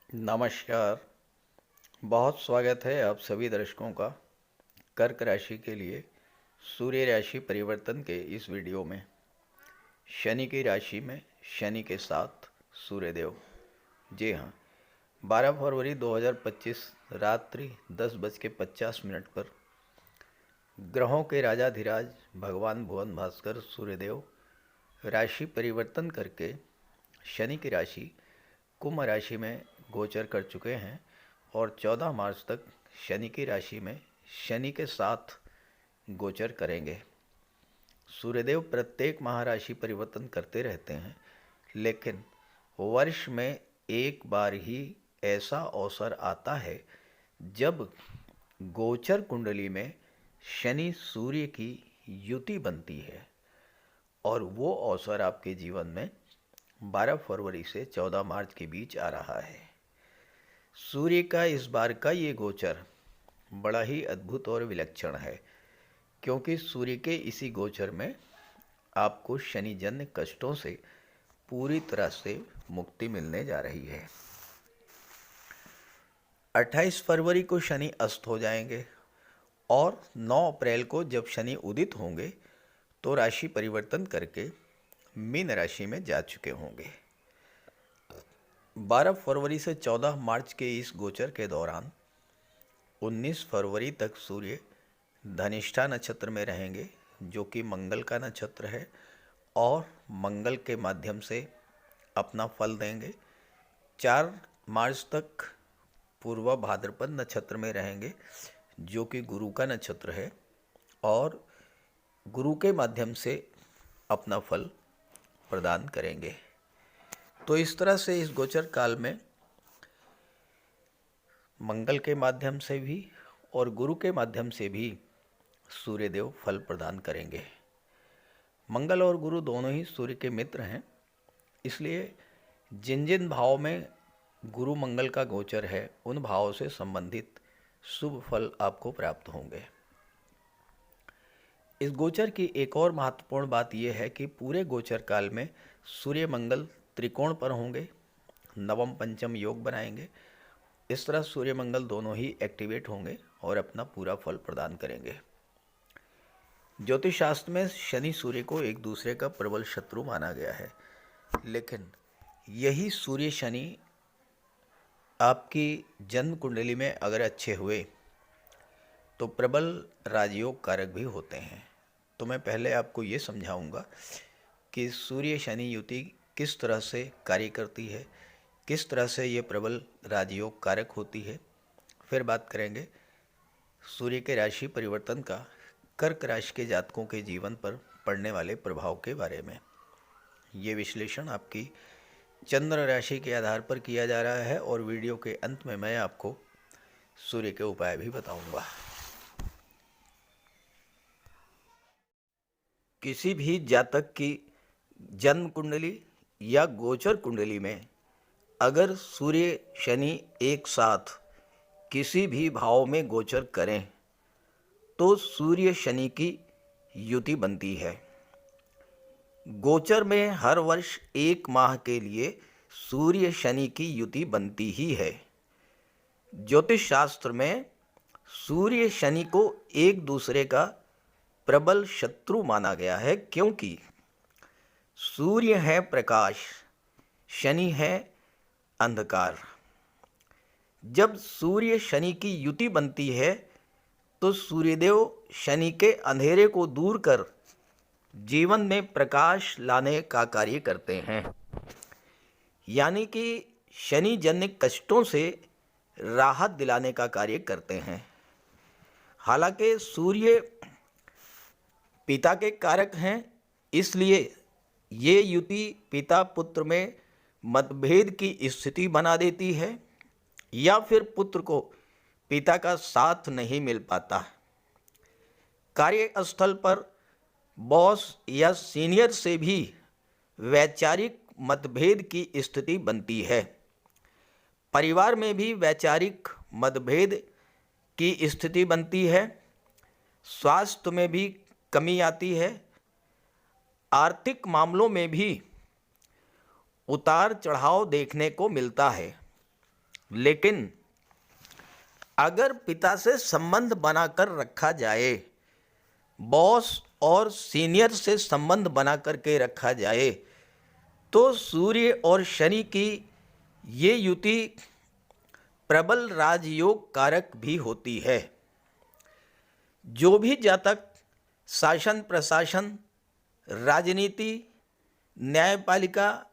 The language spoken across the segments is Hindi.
नमस्कार। बहुत स्वागत है आप सभी दर्शकों का कर्क राशि के लिए सूर्य राशि परिवर्तन के इस वीडियो में। शनि की राशि में शनि के साथ सूर्यदेव। जी हाँ, 12 फरवरी 2025 रात्रि 10:50 पर ग्रहों के राजाधिराज भगवान भुवन भास्कर सूर्यदेव राशि परिवर्तन करके शनि की राशि कुंभ राशि में गोचर कर चुके हैं और 14 मार्च तक शनि की राशि में शनि के साथ गोचर करेंगे। सूर्यदेव प्रत्येक माह राशि परिवर्तन करते रहते हैं, लेकिन वर्ष में एक बार ही ऐसा अवसर आता है जब गोचर कुंडली में शनि सूर्य की युति बनती है, और वो अवसर आपके जीवन में 12 फरवरी से 14 मार्च के बीच आ रहा है। सूर्य का इस बार का ये गोचर बड़ा ही अद्भुत और विलक्षण है, क्योंकि सूर्य के इसी गोचर में आपको शनिजन्य कष्टों से पूरी तरह से मुक्ति मिलने जा रही है। 28 फरवरी को शनि अस्त हो जाएंगे और 9 अप्रैल को जब शनि उदित होंगे तो राशि परिवर्तन करके मीन राशि में जा चुके होंगे। 12 फरवरी से 14 मार्च के इस गोचर के दौरान 19 फरवरी तक सूर्य धनिष्ठा नक्षत्र में रहेंगे, जो कि मंगल का नक्षत्र है, और मंगल के माध्यम से अपना फल देंगे। 4 मार्च तक पूर्व भाद्रपद नक्षत्र में रहेंगे, जो कि गुरु का नक्षत्र है, और गुरु के माध्यम से अपना फल प्रदान करेंगे। तो इस तरह से इस गोचर काल में मंगल के माध्यम से भी और गुरु के माध्यम से भी सूर्यदेव फल प्रदान करेंगे। मंगल और गुरु दोनों ही सूर्य के मित्र हैं, इसलिए जिन जिन भाव में गुरु मंगल का गोचर है उन भावों से संबंधित शुभ फल आपको प्राप्त होंगे। इस गोचर की एक और महत्वपूर्ण बात यह है कि पूरे गोचर काल में सूर्य मंगल त्रिकोण पर होंगे, नवम पंचम योग बनाएंगे। इस तरह सूर्य मंगल दोनों ही एक्टिवेट होंगे और अपना पूरा फल प्रदान करेंगे। ज्योतिष शास्त्र में शनि सूर्य को एक दूसरे का प्रबल शत्रु माना गया है, लेकिन यही सूर्य शनि आपकी जन्म कुंडली में अगर अच्छे हुए तो प्रबल राजयोग कारक भी होते हैं। तो मैं पहले आपको ये समझाऊंगा कि सूर्य शनि युति किस तरह से कार्य करती है, किस तरह से ये प्रबल राजयोग कारक होती है। फिर बात करेंगे सूर्य के राशि परिवर्तन का कर्क राशि के जातकों के जीवन पर पड़ने वाले प्रभाव के बारे में। ये विश्लेषण आपकी चंद्र राशि के आधार पर किया जा रहा है और वीडियो के अंत में मैं आपको सूर्य के उपाय भी बताऊंगा। किसी भी जातक की जन्म कुंडली या गोचर कुंडली में अगर सूर्य शनि एक साथ किसी भी भाव में गोचर करें तो सूर्य शनि की युति बनती है। गोचर में हर वर्ष एक माह के लिए सूर्य शनि की युति बनती ही है। ज्योतिष शास्त्र में सूर्य शनि को एक दूसरे का प्रबल शत्रु माना गया है, क्योंकि सूर्य है प्रकाश, शनि है अंधकार। जब सूर्य शनि की युति बनती है तो सूर्यदेव शनि के अंधेरे को दूर कर जीवन में प्रकाश लाने का कार्य करते हैं, यानी कि शनि जन्य कष्टों से राहत दिलाने का कार्य करते हैं। हालांकि सूर्य पिता के कारक हैं, इसलिए ये युति पिता पुत्र में मतभेद की स्थिति बना देती है, या फिर पुत्र को पिता का साथ नहीं मिल पाता। कार्यस्थल पर बॉस या सीनियर से भी वैचारिक मतभेद की स्थिति बनती है। परिवार में भी वैचारिक मतभेद की स्थिति बनती है। स्वास्थ्य में भी कमी आती है। आर्थिक मामलों में भी उतार चढ़ाव देखने को मिलता है। लेकिन अगर पिता से संबंध बनाकर रखा जाए, बॉस और सीनियर से संबंध बना करके रखा जाए, तो सूर्य और शनि की ये युति प्रबल राजयोग कारक भी होती है। जो भी जातक शासन प्रशासन, राजनीति, न्यायपालिका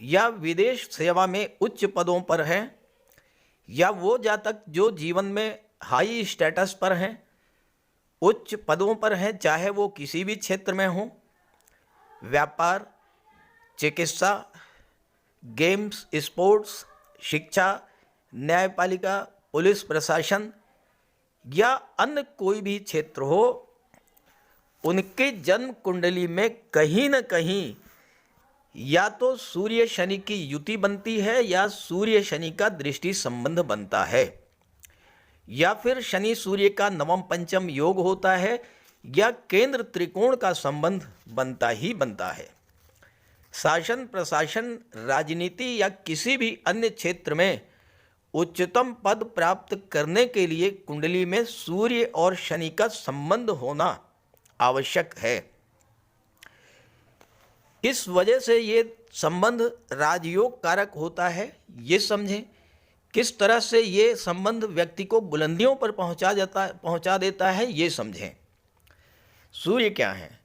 या विदेश सेवा में उच्च पदों पर हैं, या वो जातक जो जीवन में हाई स्टेटस पर हैं, उच्च पदों पर हैं, चाहे वो किसी भी क्षेत्र में हों, व्यापार, चिकित्सा, गेम्स, स्पोर्ट्स, शिक्षा, न्यायपालिका, पुलिस प्रशासन या अन्य कोई भी क्षेत्र हो, उनके जन्म कुंडली में कहीं न कहीं या तो सूर्य शनि की युति बनती है, या सूर्य शनि का दृष्टि संबंध बनता है, या फिर शनि सूर्य का नवम पंचम योग होता है, या केंद्र त्रिकोण का संबंध बनता ही बनता है। शासन प्रशासन, राजनीति या किसी भी अन्य क्षेत्र में उच्चतम पद प्राप्त करने के लिए कुंडली में सूर्य और शनि का संबंध होना आवश्यक है। इस वजह से ये संबंध राजयोग कारक होता है। ये समझें किस तरह से ये संबंध व्यक्ति को बुलंदियों पर पहुंचा देता है, ये समझें। सूर्य क्या है?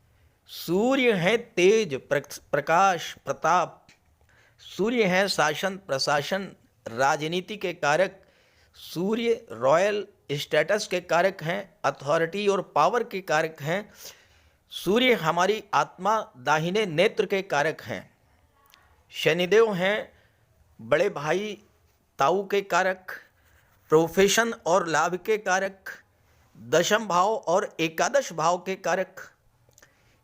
सूर्य है तेज, प्रकाश, प्रताप। सूर्य है शासन प्रशासन, राजनीति के कारक। सूर्य रॉयल स्टेटस के कारक हैं, अथॉरिटी और पावर के कारक हैं। सूर्य हमारी आत्मा, दाहिने नेत्र के कारक हैं। शनिदेव हैं बड़े भाई ताऊ के कारक, प्रोफेशन और लाभ के कारक, दशम भाव और एकादश भाव के कारक।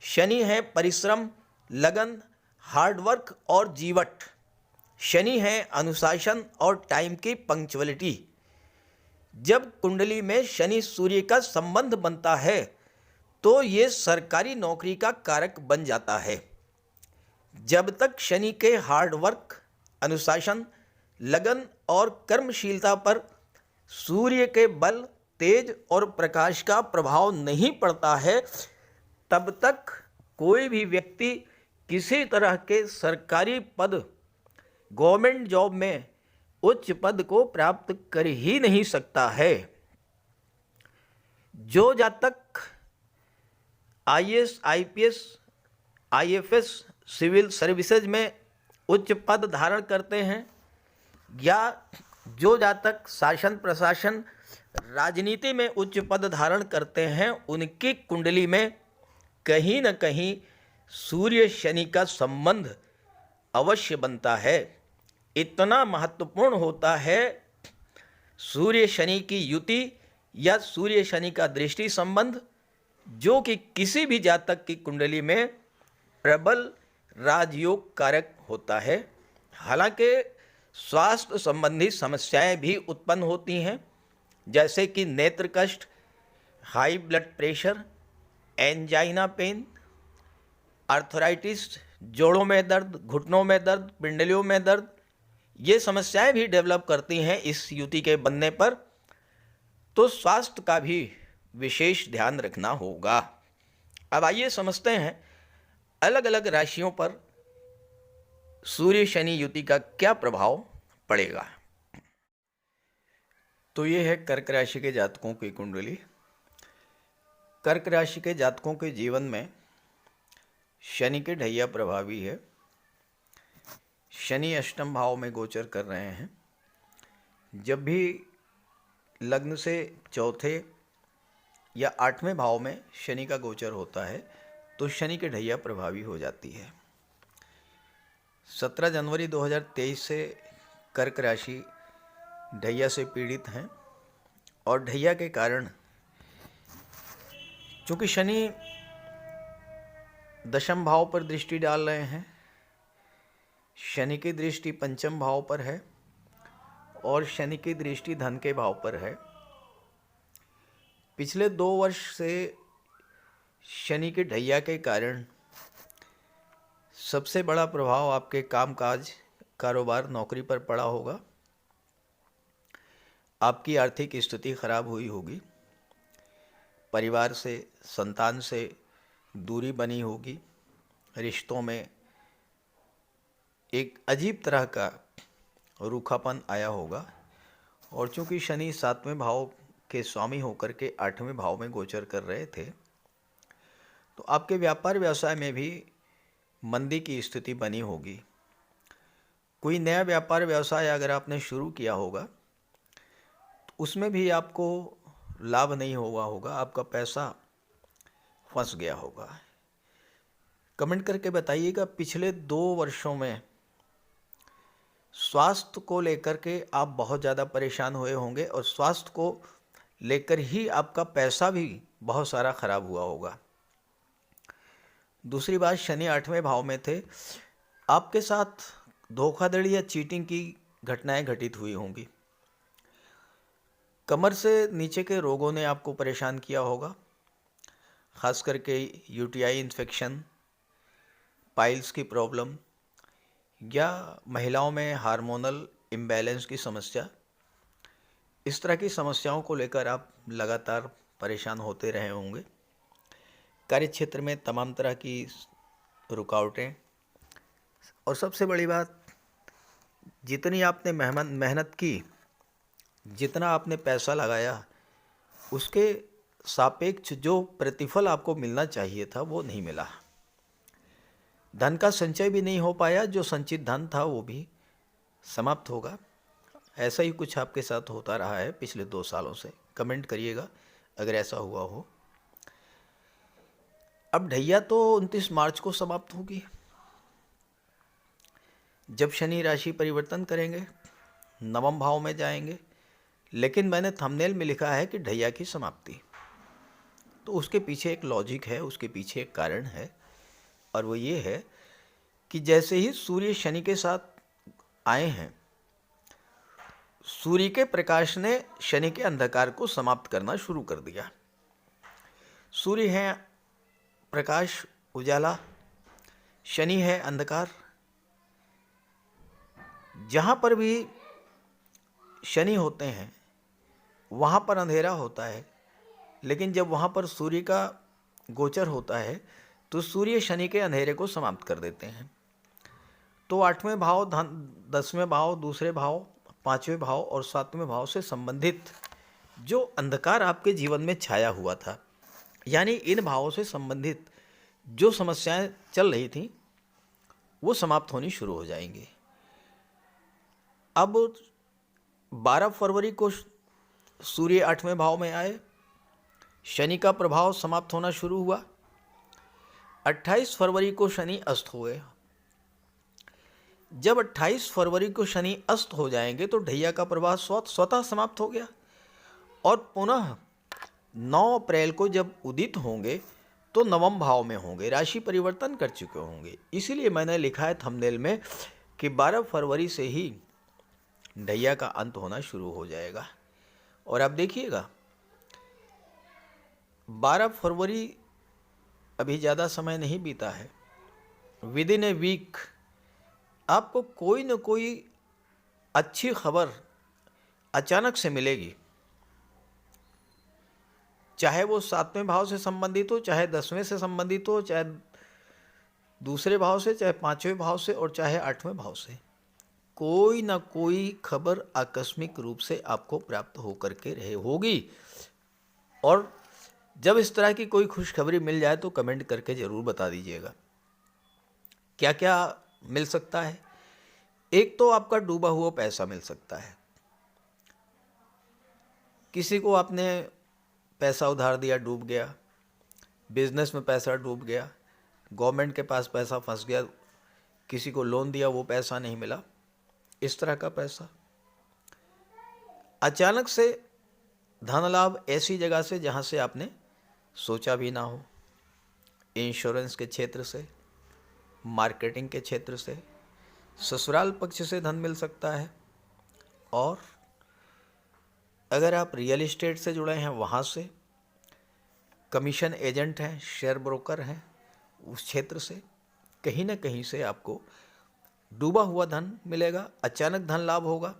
शनि है परिश्रम, लगन, हार्डवर्क और जीवट। शनि है अनुशासन और टाइम की पंक्चुअलिटी। जब कुंडली में शनि सूर्य का संबंध बनता है तो ये सरकारी नौकरी का कारक बन जाता है। जब तक शनि के हार्डवर्क, अनुशासन, लगन और कर्मशीलता पर सूर्य के बल, तेज और प्रकाश का प्रभाव नहीं पड़ता है, तब तक कोई भी व्यक्ति किसी तरह के सरकारी पद, गवर्नमेंट जॉब में उच्च पद को प्राप्त कर ही नहीं सकता है। जो जातक IAS, IPS, IFS, civil services में उच्च पद धारण करते हैं, या जो जातक शासन प्रशासन, राजनीति में उच्च पद धारण करते हैं, उनकी कुंडली में कहीं न कहीं सूर्य शनि का संबंध अवश्य बनता है। इतना महत्वपूर्ण होता है सूर्य शनि की युति या सूर्य शनि का दृष्टि संबंध, जो कि किसी भी जातक की कुंडली में प्रबल राजयोग कारक होता है। हालांकि स्वास्थ्य संबंधी समस्याएं भी उत्पन्न होती हैं, जैसे कि नेत्र कष्ट, high blood pressure, angina pain, arthritis, जोड़ों में दर्द, घुटनों में दर्द, पिंडलियों में दर्द। ये समस्याएं भी डेवलप करती हैं इस युति के बनने पर, तो स्वास्थ्य का भी विशेष ध्यान रखना होगा। अब आइए समझते हैं अलग अलग राशियों पर सूर्य शनि युति का क्या प्रभाव पड़ेगा। तो ये है कर्क राशि के जातकों की कुंडली। कर्क राशि के जातकों के जीवन में शनि के ढैया प्रभावी है। शनि अष्टम भाव में गोचर कर रहे हैं। जब भी लग्न से चौथे या आठवें भाव में शनि का गोचर होता है तो शनि के ढैया प्रभावी हो जाती है। 17 जनवरी 2023 से कर्क राशि ढैया से पीड़ित हैं, और ढैया के कारण चूँकि शनि दशम भाव पर दृष्टि डाल रहे हैं, शनि की दृष्टि पंचम भाव पर है और शनि की दृष्टि धन के भाव पर है। पिछले 2 वर्ष से शनि के ढैया के कारण सबसे बड़ा प्रभाव आपके कामकाज, कारोबार, नौकरी पर पड़ा होगा। आपकी आर्थिक स्थिति खराब हुई होगी, परिवार से, संतान से दूरी बनी होगी, रिश्तों में एक अजीब तरह का रूखापन आया होगा। और चूंकि शनि 7वें भाव के स्वामी होकर के 8वें भाव में गोचर कर रहे थे, तो आपके व्यापार व्यवसाय में भी मंदी की स्थिति बनी होगी। कोई नया व्यापार व्यवसाय अगर आपने शुरू किया होगा तो उसमें भी आपको लाभ नहीं हुआ होगा, आपका पैसा फंस गया होगा। कमेंट करके बताइएगा, पिछले 2 वर्षों में स्वास्थ्य को लेकर के आप बहुत ज़्यादा परेशान हुए होंगे और स्वास्थ्य को लेकर ही आपका पैसा भी बहुत सारा खराब हुआ होगा। दूसरी बात, शनि 8वें भाव में थे, आपके साथ धोखाधड़ी या चीटिंग की घटनाएं घटित हुई होंगी। कमर से नीचे के रोगों ने आपको परेशान किया होगा, खास करके यूटीआई इन्फेक्शन, पाइल्स की प्रॉब्लम या महिलाओं में हार्मोनल इम्बैलेंस की समस्या। इस तरह की समस्याओं को लेकर आप लगातार परेशान होते रहे होंगे। कार्यक्षेत्र में तमाम तरह की रुकावटें, और सबसे बड़ी बात, जितनी आपने मेहनत की, जितना आपने पैसा लगाया, उसके सापेक्ष जो प्रतिफल आपको मिलना चाहिए था वो नहीं मिला। धन का संचय भी नहीं हो पाया, जो संचित धन था वो भी समाप्त होगा। ऐसा ही कुछ आपके साथ होता रहा है पिछले 2 सालों से। कमेंट करिएगा अगर ऐसा हुआ हो। अब ढैया तो 29 मार्च को समाप्त होगी, जब शनि राशि परिवर्तन करेंगे, 9वें भाव में जाएंगे। लेकिन मैंने थंबनेल में लिखा है कि ढैया की समाप्ति, तो उसके पीछे एक लॉजिक है, उसके पीछे एक कारण है, और वो ये है कि जैसे ही सूर्य शनि के साथ आए हैं, सूर्य के प्रकाश ने शनि के अंधकार को समाप्त करना शुरू कर दिया। सूर्य है प्रकाश, उजाला, शनि है अंधकार। जहाँ पर भी शनि होते हैं वहाँ पर अंधेरा होता है, लेकिन जब वहाँ पर सूर्य का गोचर होता है तो सूर्य शनि के अंधेरे को समाप्त कर देते हैं। तो 8वें भाव, 10वें भाव, दूसरे भाव, 5वें भाव और 7वें भाव से संबंधित जो अंधकार आपके जीवन में छाया हुआ था, यानी इन भावों से संबंधित जो समस्याएं चल रही थी वो समाप्त होनी शुरू हो जाएंगी। अब 12 फरवरी को सूर्य 8वें भाव में आए, शनि का प्रभाव समाप्त होना शुरू हुआ। 28 फरवरी को शनि अस्त हुए। जब 28 फरवरी को शनि अस्त हो जाएंगे तो ढैया का प्रभाव स्वतः समाप्त हो गया, और पुनः 9 अप्रैल को जब उदित होंगे तो 9वें भाव में होंगे, राशि परिवर्तन कर चुके होंगे। इसीलिए मैंने लिखा है थंबनेल में कि 12 फरवरी से ही ढैया का अंत होना शुरू हो जाएगा। और आप देखिएगा, 12 फरवरी अभी ज़्यादा समय नहीं बीता है, विद इन ए वीक आपको कोई न कोई अच्छी खबर अचानक से मिलेगी, चाहे वो 7वें भाव से संबंधित हो, चाहे 10वें से संबंधित हो, चाहे दूसरे भाव से, चाहे 5वें भाव से, और चाहे 8वें भाव से। कोई ना कोई खबर आकस्मिक रूप से आपको प्राप्त होकर के रहे होगी। और जब इस तरह की कोई खुशखबरी मिल जाए तो कमेंट करके ज़रूर बता दीजिएगा क्या क्या मिल सकता है। एक तो आपका डूबा हुआ पैसा मिल सकता है। किसी को आपने पैसा उधार दिया, डूब गया, बिजनेस में पैसा डूब गया, गवर्नमेंट के पास पैसा फंस गया, किसी को लोन दिया वो पैसा नहीं मिला, इस तरह का पैसा। अचानक से धन लाभ ऐसी जगह से जहाँ से आपने सोचा भी ना हो, इंश्योरेंस के क्षेत्र से, मार्केटिंग के क्षेत्र से, ससुराल पक्ष से धन मिल सकता है। और अगर आप रियल एस्टेट से जुड़े हैं वहाँ से, कमीशन एजेंट हैं, शेयर ब्रोकर हैं, उस क्षेत्र से कहीं ना कहीं से आपको डूबा हुआ धन मिलेगा, अचानक धन लाभ होगा।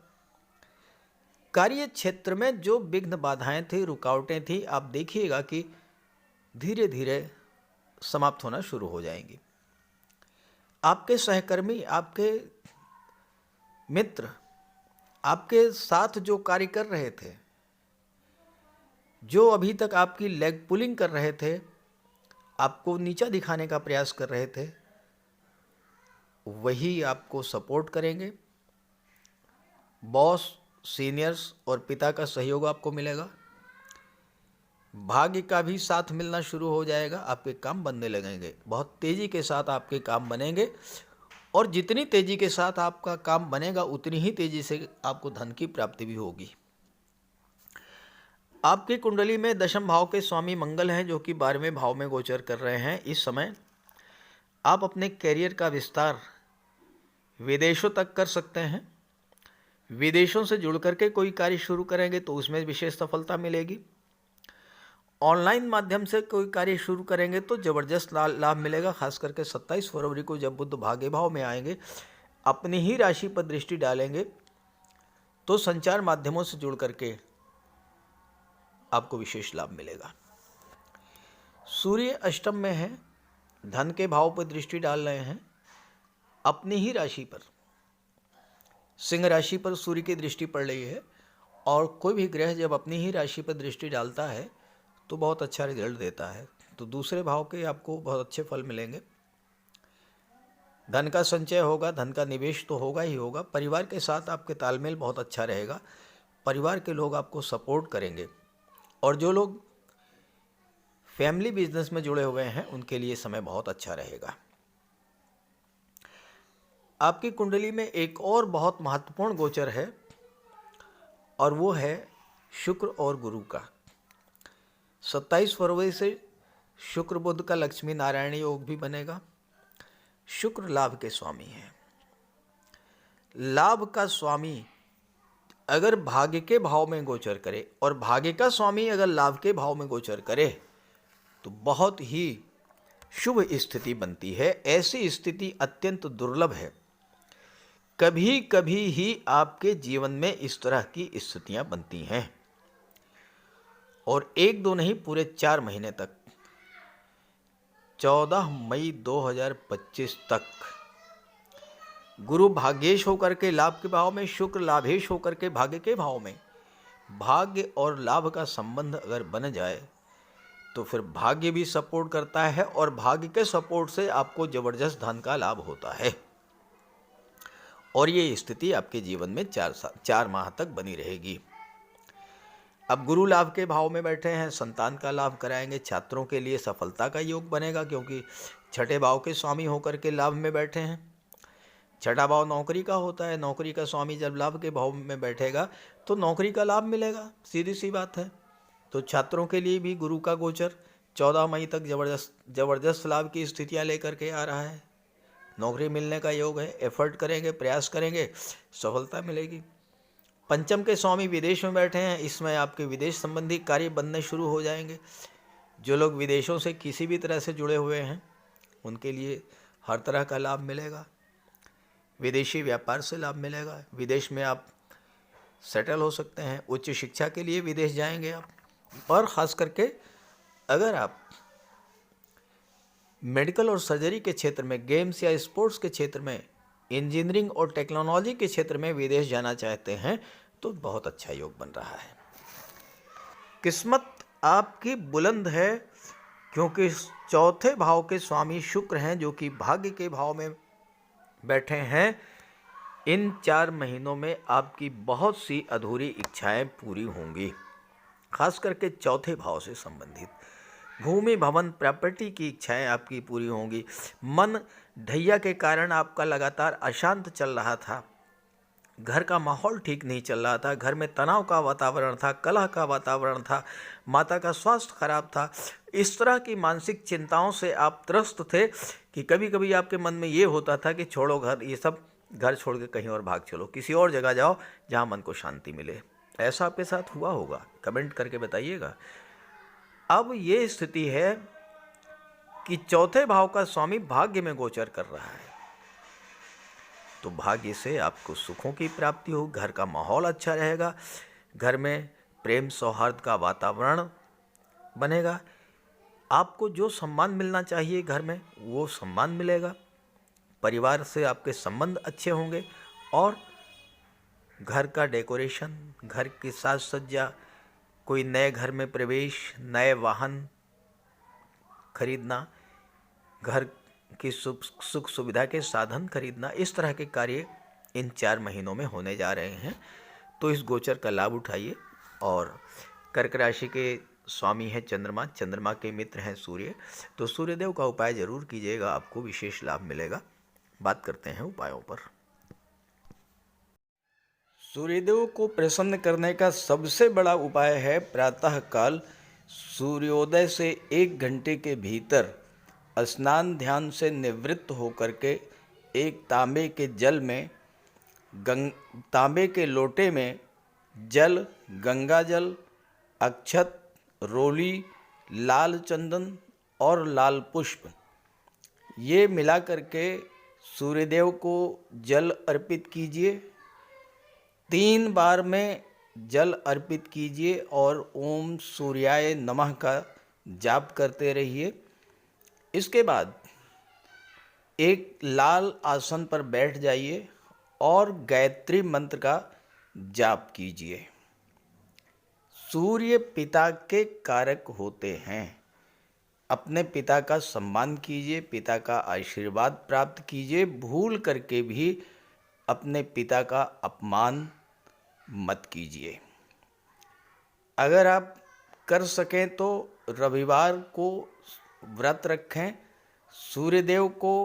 कार्य क्षेत्र में जो विघ्न बाधाएं थी, रुकावटें थी, आप देखिएगा कि धीरे धीरे समाप्त होना शुरू हो जाएंगी। आपके सहकर्मी, आपके मित्र, आपके साथ जो कार्य कर रहे थे, जो अभी तक आपकी लेग पुलिंग कर रहे थे, आपको नीचा दिखाने का प्रयास कर रहे थे, वही आपको सपोर्ट करेंगे। बॉस, सीनियर्स और पिता का सहयोग आपको मिलेगा। भाग्य का भी साथ मिलना शुरू हो जाएगा। आपके काम बनने लगेंगे, बहुत तेज़ी के साथ आपके काम बनेंगे, और जितनी तेज़ी के साथ आपका काम बनेगा उतनी ही तेज़ी से आपको धन की प्राप्ति भी होगी। आपकी कुंडली में दशम भाव के स्वामी मंगल हैं, जो कि 12वें भाव में गोचर कर रहे हैं। इस समय आप अपने कैरियर का विस्तार विदेशों तक कर सकते हैं। विदेशों से जुड़ करके कोई कार्य शुरू करेंगे तो उसमें विशेष सफलता मिलेगी। ऑनलाइन माध्यम से कोई कार्य शुरू करेंगे तो ज़बरदस्त लाभ मिलेगा। खास करके 27 फरवरी को जब बुध भाग्य भाव में आएंगे, अपनी ही राशि पर दृष्टि डालेंगे, तो संचार माध्यमों से जुड़ करके आपको विशेष लाभ मिलेगा। सूर्य अष्टम में है, धन के भाव पर दृष्टि डाल रहे हैं, अपनी ही राशि पर, सिंह राशि पर सूर्य की दृष्टि पड़ रही है। और कोई भी ग्रह जब अपनी ही राशि पर दृष्टि डालता है तो बहुत अच्छा रिजल्ट देता है। तो दूसरे भाव के आपको बहुत अच्छे फल मिलेंगे। धन का संचय होगा, धन का निवेश तो होगा ही होगा। परिवार के साथ आपके तालमेल बहुत अच्छा रहेगा। परिवार के लोग आपको सपोर्ट करेंगे, और जो लोग फैमिली बिजनेस में जुड़े हुए हैं उनके लिए समय बहुत अच्छा रहेगा। आपकी कुंडली में एक और बहुत महत्वपूर्ण गोचर है, और वो है शुक्र और गुरु का। 27 फरवरी से शुक्र बुध का लक्ष्मी नारायण योग भी बनेगा। शुक्र लाभ के स्वामी हैं। लाभ का स्वामी अगर भाग्य के भाव में गोचर करे, और भाग्य का स्वामी अगर लाभ के भाव में गोचर करे, तो बहुत ही शुभ स्थिति बनती है। ऐसी स्थिति अत्यंत दुर्लभ है। कभी कभी ही आपके जीवन में इस तरह की स्थितियां बनती हैं, और एक दो नहीं, पूरे 4 महीने तक, 14 मई 2025 तक गुरु भाग्येश होकर के लाभ के भाव में, शुक्र लाभेश होकर के भाग्य के भाव में। भाग्य और लाभ का संबंध अगर बन जाए तो फिर भाग्य भी सपोर्ट करता है, और भाग्य के सपोर्ट से आपको जबरदस्त धन का लाभ होता है। और ये स्थिति आपके जीवन में 4 माह तक बनी रहेगी। अब गुरु लाभ के भाव में बैठे हैं, संतान का लाभ कराएंगे। छात्रों के लिए सफलता का योग बनेगा, क्योंकि छठे भाव के स्वामी होकर के लाभ में बैठे हैं। छठा भाव नौकरी का होता है। नौकरी का स्वामी जब लाभ के भाव में बैठेगा तो नौकरी का लाभ मिलेगा, सीधी सी बात है। तो छात्रों के लिए भी गुरु का गोचर 14 मई तक जबरदस्त लाभ की स्थितियाँ लेकर के आ रहा है। नौकरी मिलने का योग है। एफर्ट करेंगे, प्रयास करेंगे, सफलता मिलेगी। पंचम के स्वामी विदेश में बैठे हैं। इसमें आपके विदेश संबंधी कार्य बनने शुरू हो जाएंगे। जो लोग विदेशों से किसी भी तरह से जुड़े हुए हैं उनके लिए हर तरह का लाभ मिलेगा। विदेशी व्यापार से लाभ मिलेगा। विदेश में आप सेटल हो सकते हैं। उच्च शिक्षा के लिए विदेश जाएंगे आप। और ख़ास करके अगर आप मेडिकल और सर्जरी के क्षेत्र में, गेम्स या स्पोर्ट्स के क्षेत्र में, इंजीनियरिंग और टेक्नोलॉजी के क्षेत्र में विदेश जाना चाहते हैं तो बहुत अच्छा योग बन रहा है। किस्मत आपकी बुलंद है, क्योंकि चौथे भाव के स्वामी शुक्र हैं, जो कि भाग्य के भाव में बैठे हैं। इन 4 महीनों में आपकी बहुत सी अधूरी इच्छाएं पूरी होंगी, खास करके चौथे भाव से संबंधित। भूमि, भवन, प्रॉपर्टी की इच्छाएं आपकी पूरी होंगी। मन ढैया के कारण आपका लगातार अशांत चल रहा था। घर का माहौल ठीक नहीं चल रहा था। घर में तनाव का वातावरण था, कलह का वातावरण था, माता का स्वास्थ्य खराब था। इस तरह की मानसिक चिंताओं से आप त्रस्त थे कि कभी कभी आपके मन में ये होता था कि छोड़ो घर, ये सब, घर छोड़ के कहीं और भाग चलो, किसी और जगह जाओ जहाँ मन को शांति मिले। ऐसा आपके साथ हुआ होगा? कमेंट करके बताइएगा। अब ये स्थिति है कि चौथे भाव का स्वामी भाग्य में गोचर कर रहा है, तो भाग्य से आपको सुखों की प्राप्ति हो, घर का माहौल अच्छा रहेगा, घर में प्रेम सौहार्द का वातावरण बनेगा। आपको जो सम्मान मिलना चाहिए घर में वो सम्मान मिलेगा। परिवार से आपके संबंध अच्छे होंगे और घर का डेकोरेशन, घर की साज सज्जा, कोई नए घर में प्रवेश, नए वाहन खरीदना, घर की सुख सुविधा के साधन खरीदना, इस तरह के कार्य इन 4 महीनों में होने जा रहे हैं। तो इस गोचर का लाभ उठाइए। और कर्क राशि के स्वामी है चंद्रमा, चंद्रमा के मित्र हैं सूर्य, तो सूर्यदेव का उपाय जरूर कीजिएगा, आपको विशेष लाभ मिलेगा। बात करते हैं उपायों पर। सूर्यदेव को प्रसन्न करने का सबसे बड़ा उपाय है प्रातःकाल सूर्योदय से 1 घंटे के भीतर स्नान ध्यान से निवृत्त होकर के एक तांबे के जल में तांबे के लोटे में जल, गंगा जल, अक्षत, रोली, लाल चंदन और लाल पुष्प ये मिला करके सूर्यदेव को जल अर्पित कीजिए। 3 बार में जल अर्पित कीजिए और ओम सूर्याय नमः का जाप करते रहिए। इसके बाद एक लाल आसन पर बैठ जाइए और गायत्री मंत्र का जाप कीजिए। सूर्य पिता के कारक होते हैं। अपने पिता का सम्मान कीजिए, पिता का आशीर्वाद प्राप्त कीजिए। भूल करके भी अपने पिता का अपमान मत कीजिए। अगर आप कर सकें तो रविवार को व्रत रखें, सूर्यदेव को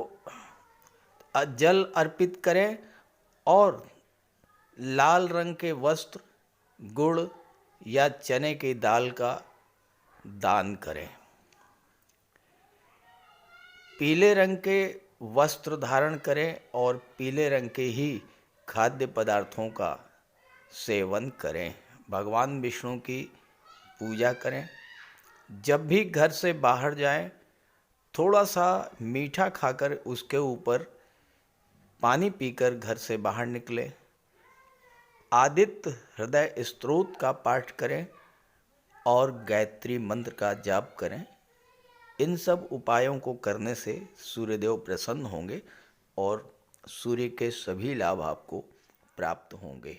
जल अर्पित करें और लाल रंग के वस्त्र, गुड़ या चने की दाल का दान करें। पीले रंग के वस्त्र धारण करें और पीले रंग के ही खाद्य पदार्थों का सेवन करें। भगवान विष्णु की पूजा करें। जब भी घर से बाहर जाएं, थोड़ा सा मीठा खाकर उसके ऊपर पानी पीकर घर से बाहर निकलें। आदित्य हृदय स्तोत्र का पाठ करें और गायत्री मंत्र का जाप करें। इन सब उपायों को करने से सूर्यदेव प्रसन्न होंगे और सूर्य के सभी लाभ आपको प्राप्त होंगे।